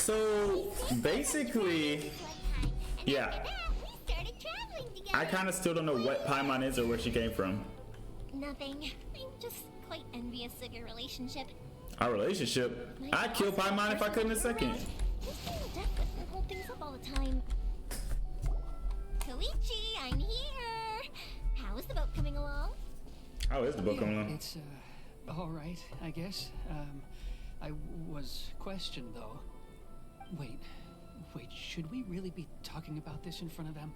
So basically, yeah. I kind of still don't know what Paimon is or where she came from. Nothing. I'm just quite envious of your relationship. Our relationship? I'd kill Paimon if I could in a second. Just being desperate and hold things up all the time. Koichi, I'm here. How is the boat coming along? How is the boat coming along? It's all right, I guess. I was questioned though. Wait, should we really be talking about this in front of them?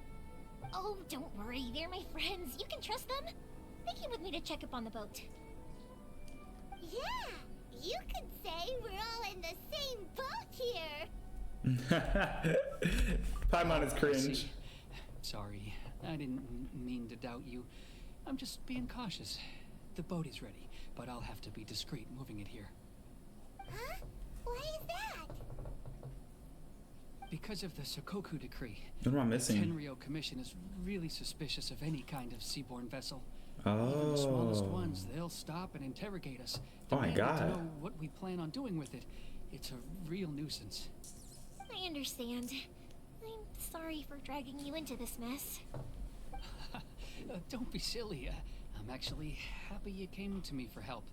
Oh, don't worry. They're my friends. You can trust them. They came with me to check up on the boat. Yeah, you could say we're all in the same boat here. Paimon is cringe. Sorry, I didn't mean to doubt you. I'm just being cautious. The boat is ready, but I'll have to be discreet moving it here. Huh? Why is that? Because of the Sokoku decree. What am I missing? The Tenryou Commission is really suspicious of any kind of seaborne vessel. Oh. Even the smallest ones, they'll stop and interrogate us. Oh my God. To know what we plan on doing with it. It's a real nuisance. I understand. I'm sorry for dragging you into this mess. Don't be silly. I'm actually happy you came to me for help.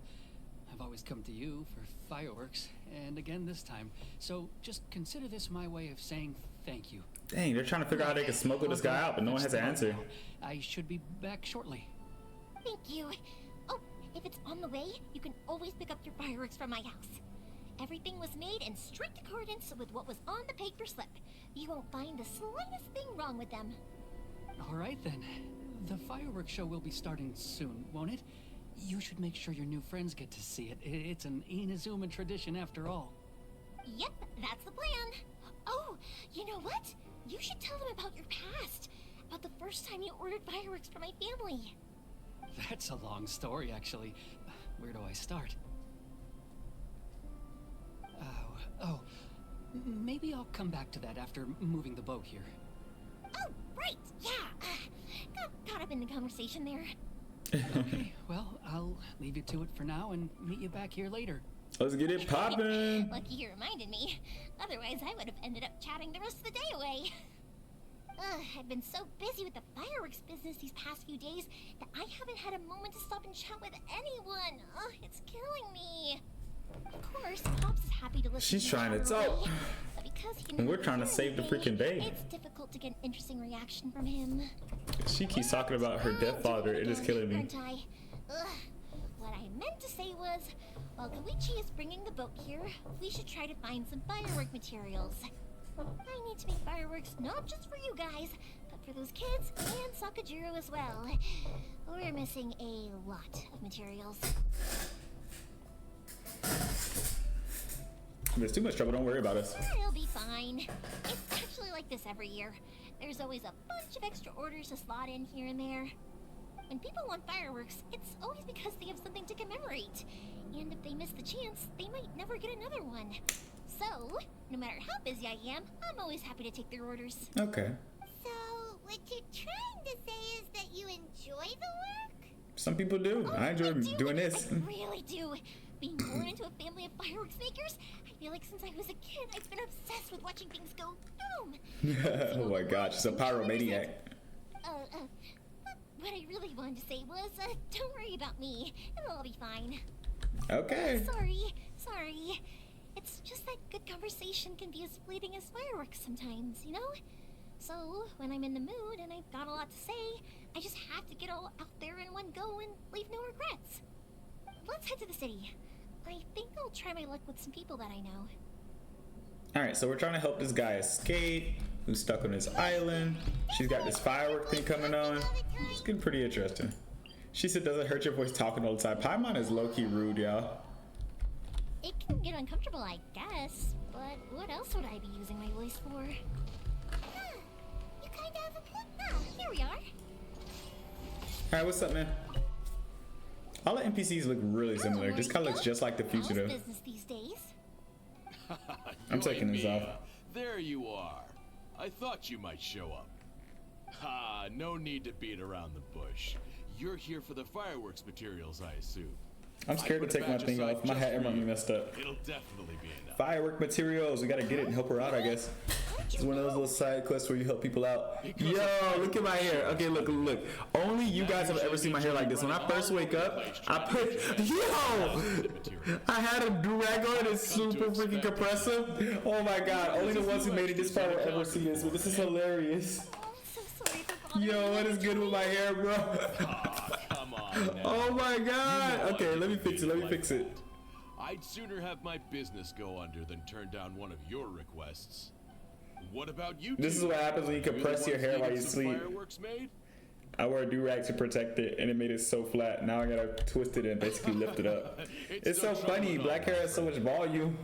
I've always come to you for fireworks, and again this time. So just consider this my way of saying thank you. Dang, they're trying to figure out how they can smuggle this guy out, but no one has an answer. I should be back shortly. Thank you. Oh, if it's on the way, you can always pick up your fireworks from my house. Everything was made in strict accordance with what was on the paper slip. You won't find the slightest thing wrong with them. All right then. The fireworks show will be starting soon, won't it? You should make sure your new friends get to see it. It's an Inazuma tradition after all. Yep, that's the plan. Oh, you know what? You should tell them about your past. About the first time you ordered fireworks for my family. That's a long story, actually. Where do I start? Maybe I'll come back to that after moving the boat here. Oh, right, yeah. Got caught up in the conversation there. Okay, well, I'll leave you to it for now and meet you back here later. Let's get it poppin'. Lucky you reminded me. Otherwise, I would have ended up chatting the rest of the day away. I've been so busy with the fireworks business these past few days that I haven't had a moment to stop and chat with anyone. It's killing me. Of course, Pops is happy to listen. She's trying to talk. But because he And we're trying to save the freaking day. It's difficult to get an interesting reaction from him. She keeps talking about her dead father. It is killing me. Aren't I? What I meant to say was, while Koichi is bringing the boat here, we should try to find some firework materials. I need to make fireworks not just for you guys, but for those kids and Sakajiro as well. We're missing a lot of materials. If there's too much trouble, don't worry about us. It'll be fine. It's actually like this every year. There's always a bunch of extra orders to slot in here and there. When people want fireworks, it's always because they have something to commemorate. And if they miss the chance, they might never get another one. So, no matter how busy I am, I'm always happy to take their orders. Okay. So, what you're trying to say is that you enjoy the work? Some people do. I enjoy doing this. I really do. Being born into a family of fireworks makers, I feel like since I was a kid, I've been obsessed with watching things go boom. Oh my god, she's a pyromaniac. What I really wanted to say was, don't worry about me. It'll all be fine. Okay. Sorry. It's just that good conversation can be as fleeting as fireworks sometimes, you know? So, when I'm in the mood and I've got a lot to say, I just have to get all out there in one go and leave no regrets. Let's head to the city. I think I'll try my luck with some people that I know. Alright, so we're trying to help this guy escape, who's stuck on this island. She's got this firework thing coming on. It's getting pretty interesting. She said, doesn't hurt your voice talking all the time. Paimon is low-key rude, y'all. It can get uncomfortable, I guess, but what else would I be using my voice for? You kind of have a point. Here we are. Alright, what's up, man? All the NPCs look really similar. Just kind of looks just like the fugitive. Business these days. I'm taking this off. There you are. I thought you might show up. No need to beat around the bush. You're here for the fireworks materials, I assume. I'm scared to take my thing off. My hat might be messed up. It'll definitely be enough. Firework materials. We gotta get it and help her out, I guess. It's one of those little side quests where you help people out. Yo, look at my hair. Okay, look. Only you guys have ever seen my hair like this. When I first wake up, I put, I had a do-rag on. It's super freaking compressive. Oh my god. Only the ones who made it this far will ever see this. But this is hilarious. Oh, I'm so sorry for bothering Yo, what is good with my hair, bro? Come on now. Oh my god. Okay, let me fix it. I'd sooner have my business go under than turn down one of your requests. What about you? This is what happens when you compress your hair while you sleep. Fireworks made? I wore a do-rag to protect it, and it made it so flat. Now I gotta twist it and basically lift it up. It's so funny. Black hair has so much volume.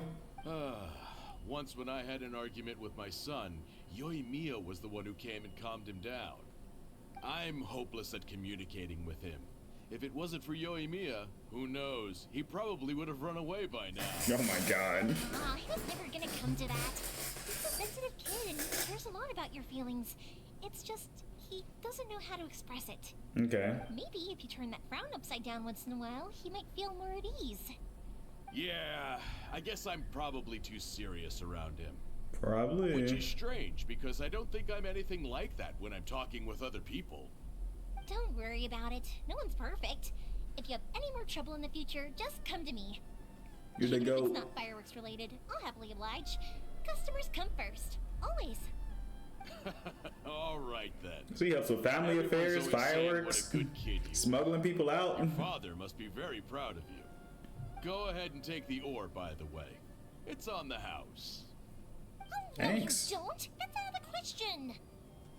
Once when I had an argument with my son, Yoimiya was the one who came and calmed him down. I'm hopeless at communicating with him. If it wasn't for Yoimiya, who knows? He probably would have run away by now. Oh my god. Aw, he was never gonna come to that. He's a sensitive kid and he cares a lot about your feelings. It's just, he doesn't know how to express it. Okay. Maybe if you turn that frown upside down once in a while, he might feel more at ease. Yeah, I guess I'm probably too serious around him. Probably. Which is strange, because I don't think I'm anything like that when I'm talking with other people. Don't worry about it. No one's perfect. If you have any more trouble in the future, just come to me. You're the Even if goat. it's not fireworks related, I'll happily oblige. Customers come first. Always. All right then. So he helps with family Everyone's affairs, always saying fireworks, what a good kid you are. smuggling people out. Your father must be very proud of you. Go ahead and take the ore, by the way. It's on the house. Oh, no, Thanks. you don't. That's out of the question.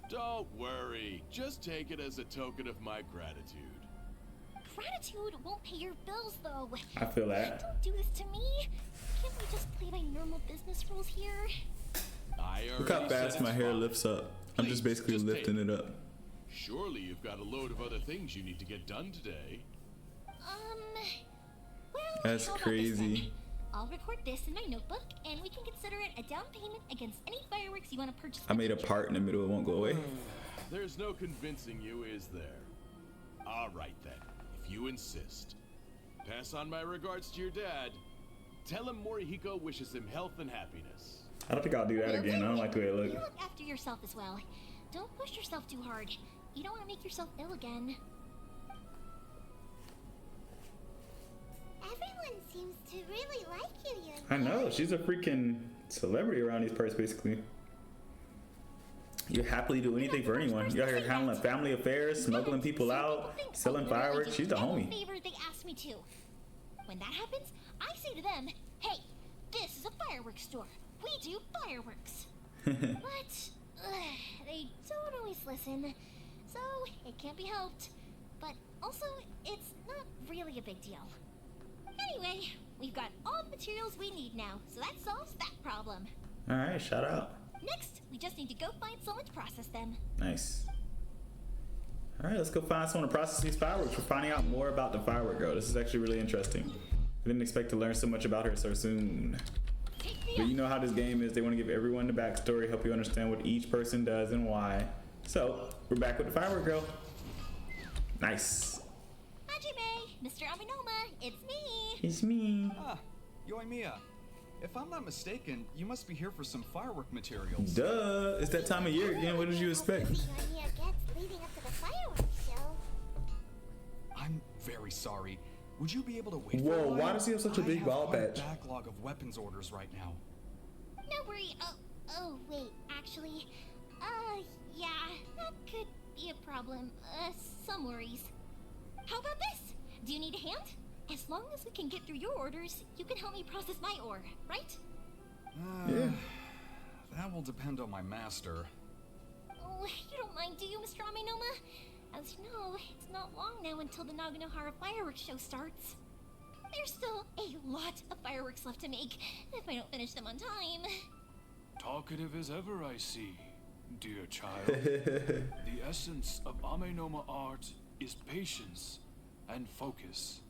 Don't worry. Just take it as a token of my gratitude. Gratitude won't pay your bills, though. I feel that. Don't do this to me. Can't we just play by normal business rules here? Look how fast my hair lifts up. I'm just basically lifting it up. Surely you've got a load of other things you need to get done today. Well, That's how about this crazy. then? I'll record this in my notebook, and we can consider it a down payment against any fireworks you want to purchase. I made a part in the middle. It won't go away. There's no convincing you, is there? All right then, if you insist. Pass on my regards to your dad. Tell him Morihiko wishes him health and happiness. I don't think I'll do that again. I don't like the way it You looks. look after yourself as well. Don't push yourself too hard. You don't want to make yourself ill again. Everyone seems to really like you, I know. She's a freaking celebrity around these parts, basically. You happily do anything for anyone. You're out here handling family affairs, smuggling people out, selling fireworks. She's the homie. Favor they asked me to. When that happens, I say to them, "Hey, this is a fireworks store. We do fireworks." But they don't always listen, so it can't be helped. But also, it's not really a big deal. Anyway, we've got all the materials we need now, so that solves that problem. All right, shout out. Next, we just need to go find someone to process them. Nice. All right, let's go find someone to process these fireworks. We're finding out more about the firework girl. This is actually really interesting. I didn't expect to learn so much about her so soon. But you know how this game is. They want to give everyone the backstory, help you understand what each person does and why. So, we're back with the firework girl. Nice. Hajime, Mr. Aminoma, it's me. It's me. Ah, Yoimiya. If I'm not mistaken, you must be here for some firework materials. Duh. It's that time of year again. What did you expect? The idea gets leading up to the fireworks show. I'm very sorry. Would you be able to wait for Whoa, a while? why does he have such a big I have ball quite a patch? backlog of weapons orders right now. No worry. Oh, wait, actually, yeah, that could be a problem. Some worries. How about this? Do you need a hand? As long as we can get through your orders, you can help me process my ore, right? Yeah. That will depend on my master. Oh, you don't mind, do you, Mr. Aminoma? As you know, it's not long now until the Naganohara fireworks show starts. There's still a lot of fireworks left to make, if I don't finish them on time. Talkative as ever, I see, dear child. The essence of Amenoma art is patience and focus.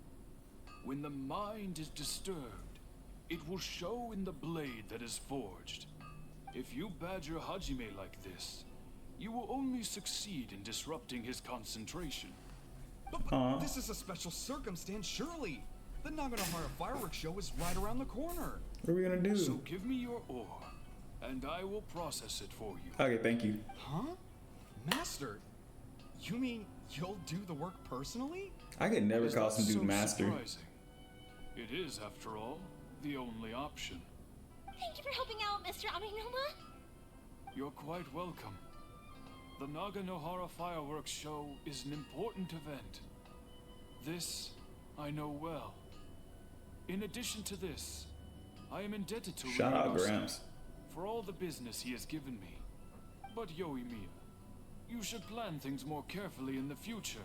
When the mind is disturbed, it will show in the blade that is forged. If you badger Hajime like this, you will only succeed in disrupting his concentration. But this is a special circumstance, surely. The Naganohara fireworks show is right around the corner. What are we gonna do? So give me your ore, and I will process it for you. Okay, thank you. Huh? Master? You mean you'll do the work personally? I could never Is call that some dude so master. surprising? It is, after all, the only option. Thank you for helping out, Mr. Aminoma. You're quite welcome. The Naganohara fireworks show is an important event. This I know well. In addition to this, I am indebted to Shout out Ryunosuke Gramps. for all the business he has given me. But Yoimiya, you should plan things more carefully in the future.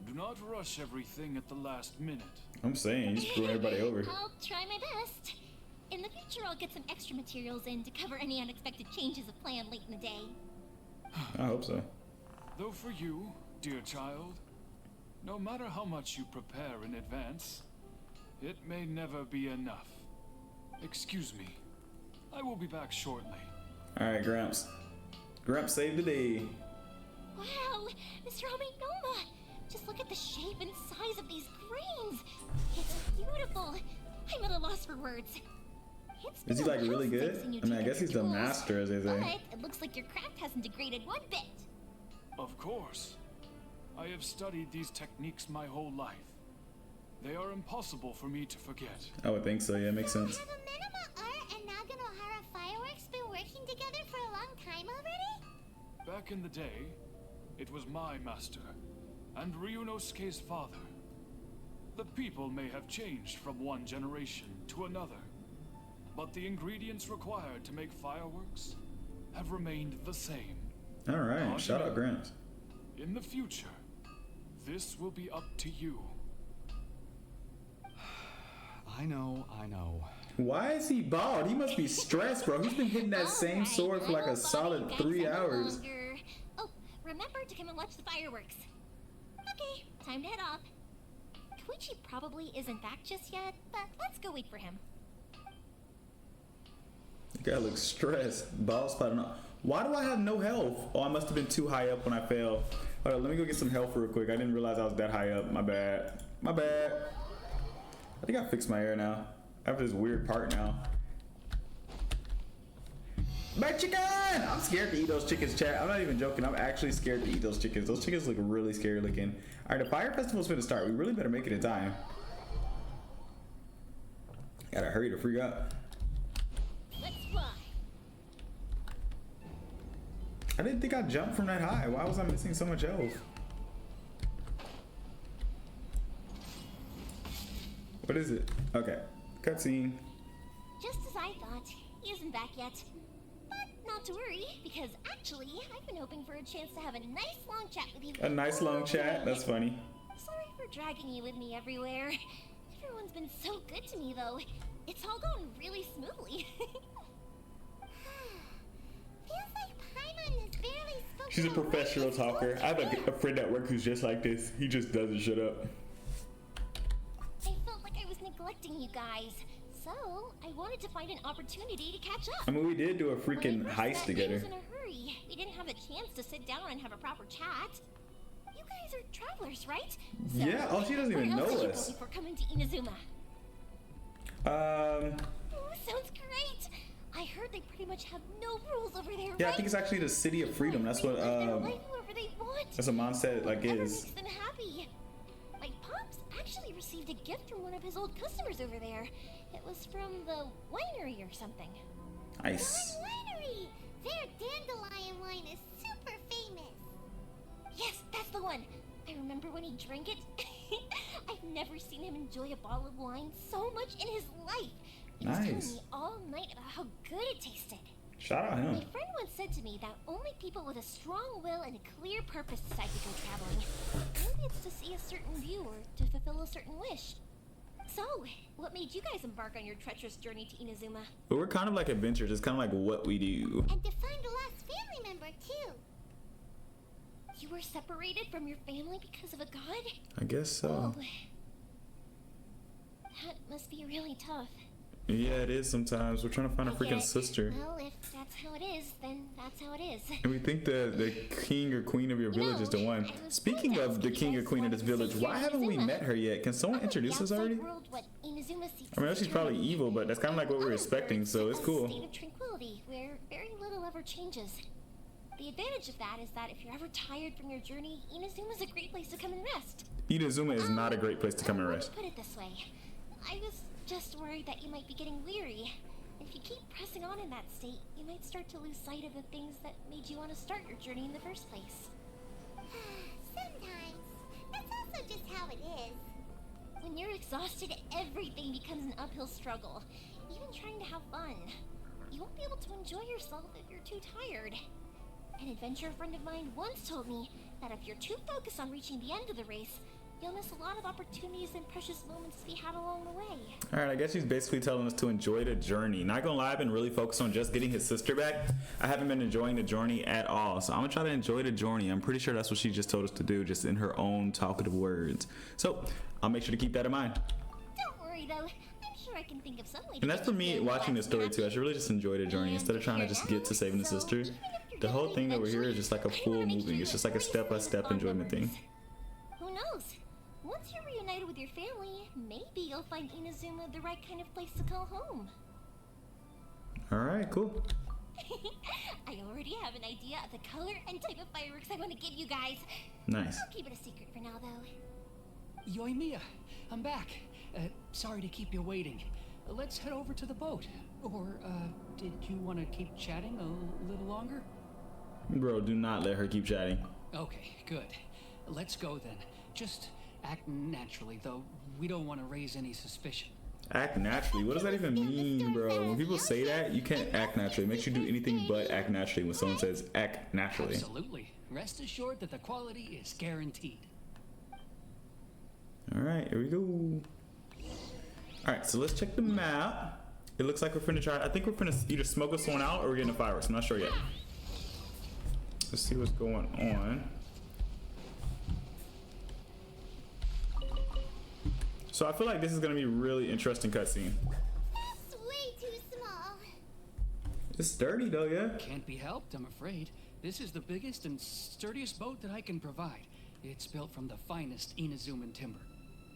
Do not rush everything at the last minute. I'm saying, he's screwing everybody over. I'll try my best. In the future, I'll get some extra materials in to cover any unexpected changes of plan late in the day. I hope so. Though for you, dear child, no matter how much you prepare in advance, it may never be enough. Excuse me. I will be back shortly. Alright, Gramps. Gramps saved the day. Wow, Mr. Aminoma! Just look at the shape and size of these grains. It's beautiful. I'm at a loss for words. Is he like really good? I mean, I guess he's the master, as they say. But it looks like your craft hasn't degraded one bit. Of course. I have studied these techniques my whole life. They are impossible for me to forget. I would think so, yeah, makes sense. Have Amenema Art and Naganohara Fireworks been working together for a long time already? Back in the day, it was my master, and Ryunosuke's father. The people may have changed from one generation to another, but the ingredients required to make fireworks have remained the same. Alright, shout out Gramps. In the future, this will be up to you. I know. Why is he bald? He must be stressed, bro. He's been hitting that same Alright, sword for like a little solid buddy, 3 guys, no hours. longer. Oh, remember to come and watch the fireworks. Okay, time to head off. Koichi probably isn't back just yet, but let's go wait for him. The guy looks stressed. Bald spot. Why do I have no health? Oh, I must have been too high up when I fell. Hold on, let me go get some health real quick. I didn't realize I was that high up. My bad. My bad. I think I fixed my hair now. I have this weird part now. My chicken! I'm scared to eat those chickens, chat. I'm not even joking. I'm actually scared to eat those chickens. Those chickens look really scary looking. Alright, the fire festival's gonna start. We really better make it in time. Gotta hurry to freak out. Let's fly. I didn't think I jumped from that high. Why was I missing so much health? What is it? Okay. Cutscene. Just as I thought, he isn't back yet. But not to worry, because actually, I've been hoping for a chance to have a nice long chat with you. A nice long chat? That's funny. Sorry for dragging you with me everywhere. Everyone's been so good to me, though. It's all gone really smoothly. Feels like Paimon has barely spoken She's a a word professional this talker. I have a friend at work who's just like this. He just doesn't shut up. I felt like I was neglecting you guys. So, I wanted to find an opportunity to catch up. I mean, we did do a When freaking I first heist met, I together. was in a hurry. We didn't have a chance to sit down and have a proper chat. You guys are travelers, right? So, Yeah, oh, she doesn't even where else know did you us. go before coming to Inazuma? Um, Oh, sounds great. I heard they pretty much have no rules over there, yeah, I right? think it's actually the City of Freedom. That's what, They live whoever they want. that's what Mom said, like, Whatever is. makes them happy. My pops actually received a gift from one of his old customers over there. It was from the winery or something. Nice. Winery! Their dandelion wine is super famous. Yes, that's the one. I remember when he drank it. I've never seen him enjoy a bottle of wine so much in his life. He was telling Nice. me all night about how good it tasted. Shout out My him. friend once said to me that only people with a strong will and a clear purpose decide to go traveling. Maybe it's to see a certain view or to fulfill a certain wish. So, what made you guys embark on your treacherous journey to Inazuma? But we're kind of like adventurers. It's kind of like what we do. And to find a lost family member, too. You were separated from your family because of a god? I guess so. Oh. That must be really tough. Yeah, it is sometimes. We're trying to find a freaking Okay. sister. Well, if that's how it is, then that's how it is. And we think the king or queen of your village is the one. Speaking of the king or queen of this village, why haven't we met her yet? Can someone introduce us already? I mean, she's probably evil, but that's kind of like what we were expecting, so it's cool. A state of tranquility where very little ever changes. The advantage of that is that if you're ever tired from your journey, Inazuma's a great place to come and rest. Inazuma is not a great place to come and rest. Let me put it this way. I was just worried that you might be getting weary. If you keep pressing on in that state, you might start to lose sight of the things that made you want to start your journey in the first place. Sometimes. That's also just how it is. When you're exhausted, everything becomes an uphill struggle. Even trying to have fun. You won't be able to enjoy yourself if you're too tired. An adventure friend of mine once told me that if you're too focused on reaching the end of the race, you'll miss a lot of opportunities and precious moments to be had along the way. Alright, I guess she's basically telling us to enjoy the journey. Not gonna lie, I've been really focused on just getting his sister back. I haven't been enjoying the journey at all. So I'm gonna try to enjoy the journey. I'm pretty sure that's what she just told us to do, just in her own talkative words. So I'll make sure to keep that in mind. Don't worry though, I'm sure I can think of some way to And that's for me watching this story too. I should really just enjoy the journey instead of trying to just get to saving the sister. The whole thing over here is just like a full moving. It's just like a step-by-step enjoyment thing. Who knows? Once you're reunited with your family, maybe you'll find Inazuma the right kind of place to call home. Alright, cool. I already have an idea of the color and type of fireworks I want to give you guys. Nice. I'll keep it a secret for now, though. Yoimiya, I'm back. Sorry to keep you waiting. Let's head over to the boat. Or, did you want to keep chatting a little longer? Bro, do not let her keep chatting. Okay, good. Let's go then. Just act naturally, though. We don't want to raise any suspicion. Act naturally? What does that even mean, bro? When people say that, you can't act naturally. It makes you do anything but act naturally when someone says act naturally. Absolutely. Rest assured that the quality is guaranteed. Alright, here we go. Alright, so let's check the map. It looks like we're finna try. I think we're finna either smoke us one out or we're getting a fireworks. I'm not sure yet. Let's see what's going on. So I feel like this is gonna be a really interesting cutscene. That's way too small. It's sturdy though, yeah? Can't be helped, I'm afraid. This is the biggest and sturdiest boat that I can provide. It's built from the finest Inazuman timber.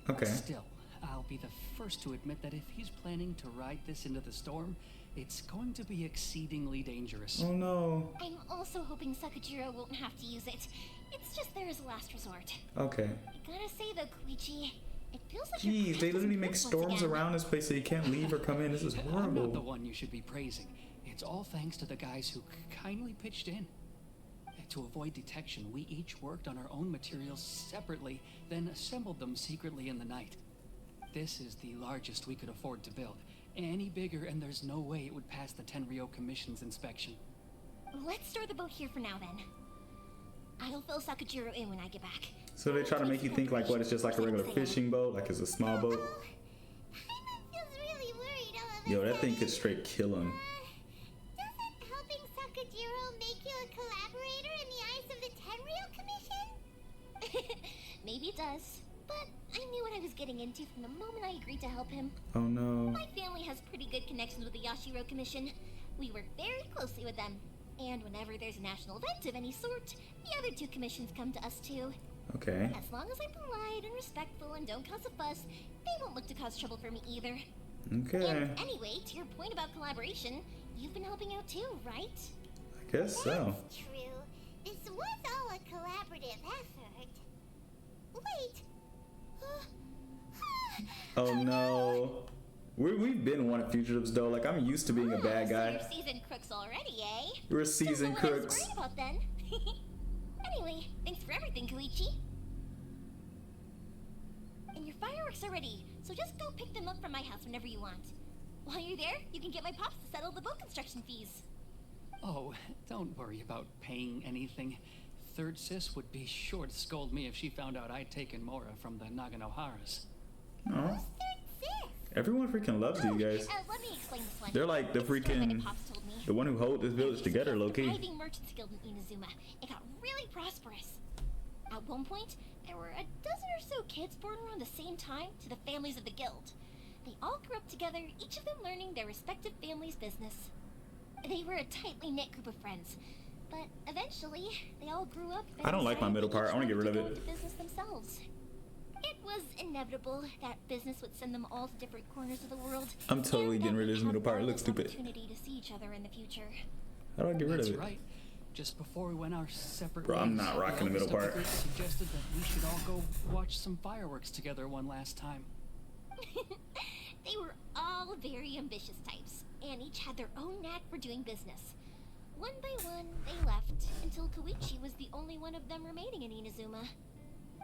Okay. Still, I'll be the first to admit that if he's planning to ride this into the storm, it's going to be exceedingly dangerous. Oh no. I'm also hoping Sakajiro won't have to use it. It's just there as a last resort. Okay. I gotta say though, Koichi, it feels like Jeez, they literally make storms around this place so you can't leave or come in. This is I'm not the horrible. one you should be praising. It's all thanks to the guys who kindly pitched in. To avoid detection, we each worked on our own materials separately, then assembled them secretly in the night. This is the largest we could afford to build. Any bigger, and there's no way it would pass the Tenryou Commission's inspection. Let's store the boat here for now then. I'll fill Sakajiro in when I get back. So they try to make you think like what? It's just like a regular fishing boat, like it's a small boat. Paimon feels really worried all of a Yo, that thing sudden. could straight kill him. Doesn't helping Sakajiro make you a collaborator in the eyes of the Tenryou Commission? Maybe it does, but I knew what I was getting into from the moment I agreed to help him. Oh no. My family has pretty good connections with the Yashiro Commission. We work very closely with them. And whenever there's a national event of any sort, the other two commissions come to us too. Okay. As long as I'm polite and respectful and don't cause a fuss, they won't look to cause trouble for me either. Okay. And anyway, to your point about collaboration, you've been helping out too, right? I guess so. That's true. This was all a collaborative effort. Wait. Oh no. We've been one of fugitives though. Like I'm used to being a bad So guy. you're seasoned crooks already, eh? We're seasoned Don't know what I was crooks. worried about then. Anyway, thanks for everything, Koichi. And your fireworks are ready, so just go pick them up from my house whenever you want. While you're there, you can get my pops to settle the boat construction fees. Oh, don't worry about paying anything. Third Sis would be sure to scold me if she found out I'd taken Mora from the Naganoharas. Oh. Everyone freaking loves you guys. Let me explain this one. They're like the It's a story that my freaking pops told me. the one who hold this village together, low key. Thriving merchants guild in Inazuma. It got really prosperous. At one point, there were a dozen or so kids born around the same time to the families of the guild. They all grew up together, each of them learning their respective family's business. They were a tightly knit group of friends. But eventually, they all grew up. I don't like my middle part. I want to get rid of Go it. into business themselves. It was inevitable that business would send them all to different corners of the world. I'm totally and getting that rid of this we'd middle have part. It all looks this stupid. Opportunity to see each other in the future. How do I get rid of That's it? right. Just before we went our separate Bro, I'm ways, not rocking the eldest middle of part. group suggested that we should all go watch some fireworks together one last time. They were all very ambitious types, and each had their own knack for doing business. One by one, they left, until Koichi was the only one of them remaining in Inazuma.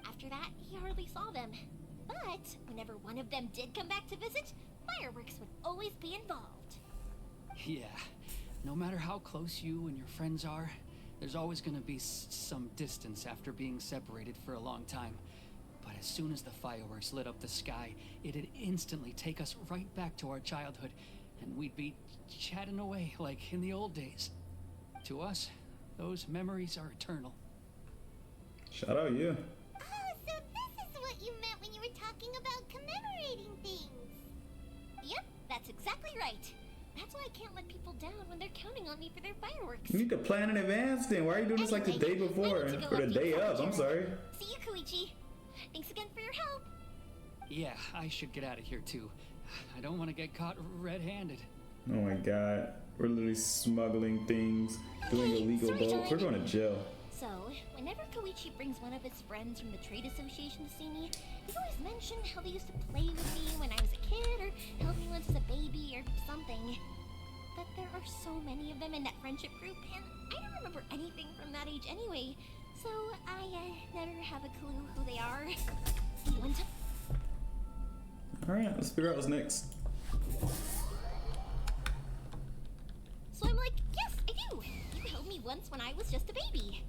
After that, he hardly saw them. But whenever one of them did come back to visit, fireworks would always be involved. Yeah, no matter how close you and your friends are, there's always going to be some distance after being separated for a long time. But as soon as the fireworks lit up the sky, it'd instantly take us right back to our childhood, and we'd be chatting away like in the old days. To us, those memories are eternal. Shout out you. Oh, so this is what you meant when you were talking about commemorating things. Yep, that's exactly right. That's why I can't let people down when they're counting on me for their fireworks. You need to plan in advance then. Why are you doing this like the day before? I need to go Or the update day of, I'm Sakajiro. sorry. See you, Koichi. Thanks again for your help. Yeah, I should get out of here too. I don't want to get caught red-handed. Oh my god. We're literally smuggling things, doing Hey, illegal sorry, boats. We're John. going to jail. So, whenever Koichi brings one of his friends from the trade association to see me, they always mention how they used to play with me when I was a kid, or help me once as a baby, or something. But there are so many of them in that friendship group, and I don't remember anything from that age anyway, so I never have a clue who they are. You want to? Alright, let's figure out what's next. So I'm like, yes, I do. You held me once when I was just a baby.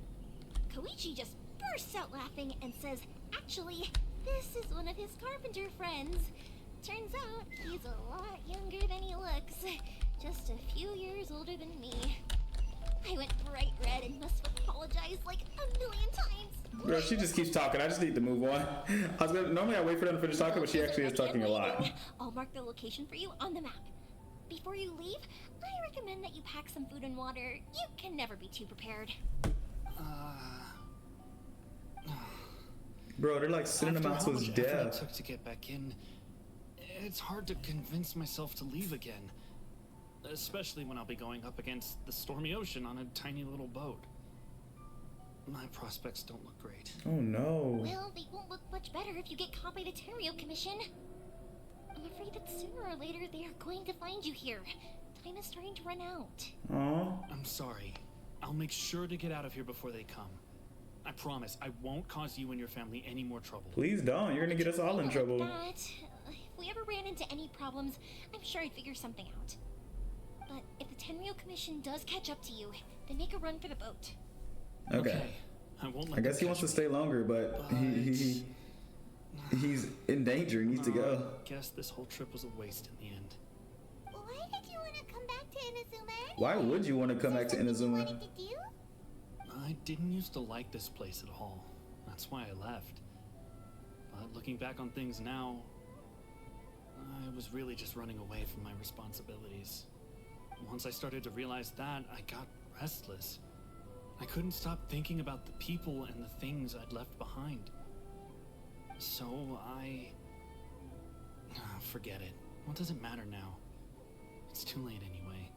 Koichi just bursts out laughing and says, actually, this is one of his carpenter friends. Turns out he's a lot younger than he looks. Just a few years older than me. I went bright red and must apologize like a million times. Bro, she just keeps talking. I just need to move on. Normally I wait for them to finish talking, but she actually is talking a lot. I'll mark the location for you on the map. Before you leave, I recommend that you pack some food and water. You can never be too prepared. Bro, they're like sending them out After to how his much effort it death. took to get back in, it's hard to convince myself to leave again. Especially when I'll be going up against the stormy ocean on a tiny little boat. My prospects don't look great. Oh no. Well, they won't look much better if you get caught by the Terrio Commission. I'm afraid that sooner or later they are going to find you here. Time is starting to run out. Aw. I'm sorry. I'll make sure to get out of here before they come. I promise I won't cause you and your family any more trouble. Please don't. You're gonna get us all in Like trouble. that. If we ever ran into any problems, I'm sure I'd figure something out. But if the Tenryo Commission does catch up to you, then make a run for the boat. Okay. I won't let I guess them he wants to catch stay longer, but he's in danger. He needs to me. go. Guess this whole trip was a waste in the end. Why did you want to come back to Inazuma? Why would you want to come back to Is there something you Inazuma? wanted to do? I didn't used to like this place at all. That's why I left. But looking back on things now, I was really just running away from my responsibilities. Once I started to realize that, I got restless. I couldn't stop thinking about the people and the things I'd left behind. So forget it. What does it matter now? It's too late anyway.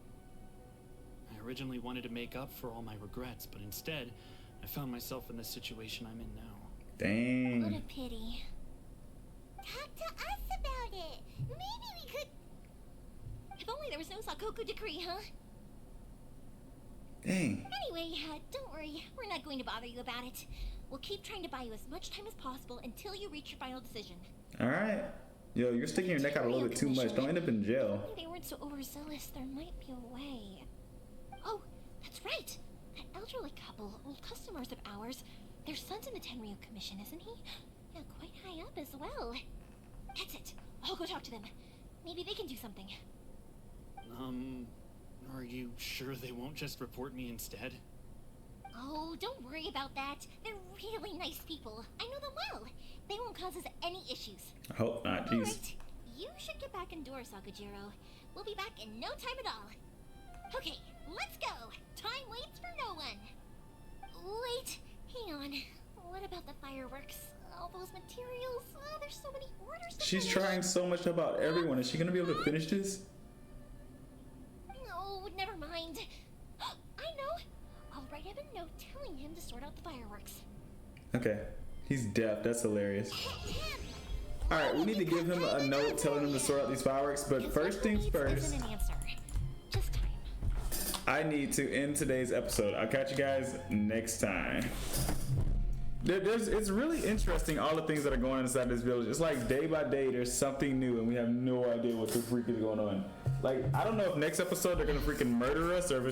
I originally wanted to make up for all my regrets, but instead, I found myself in the situation I'm in now. What a Dang. pity. Talk to us about it. Maybe we could. If only there was no Sakoku decree, huh? Dang. Anyway, don't worry. We're not going to bother you about it. We'll keep trying to buy you as much time as possible until you reach your final decision. Alright. Yo, you're sticking your neck out a little bit too much. Don't end up in jail. If they weren't so overzealous, there might be a way. Oh, that's right. That elderly couple, old customers of ours. Their son's in the Tenryo Commission, isn't he? Yeah, quite high up as well. That's it. I'll go talk to them. Maybe they can do something. Are you sure they won't just report me instead? Oh, don't worry about that. They're really nice people. I know them well. They won't cause us any issues. I hope not. Jeez. Alright, you should get back indoors, Sakajiro. We'll be back in no time at all. Okay, let's go. Time waits for no one. there's so many orders to She's finish. trying so much about everyone. Is she gonna be able to finish this? No, never mind. I know. I'll write him a note telling him to sort out the fireworks. Okay. He's deaf. That's hilarious. Alright, we need to give him a note telling him to sort out these fireworks, but first things first, Isn't an answer. Just time. I need to end today's episode. I'll catch you guys next time. It's really interesting, all the things that are going on inside this village. It's like day by day there's something new and we have no idea what the freak is going on. Like, I don't know if next episode they're gonna freaking murder us or if it's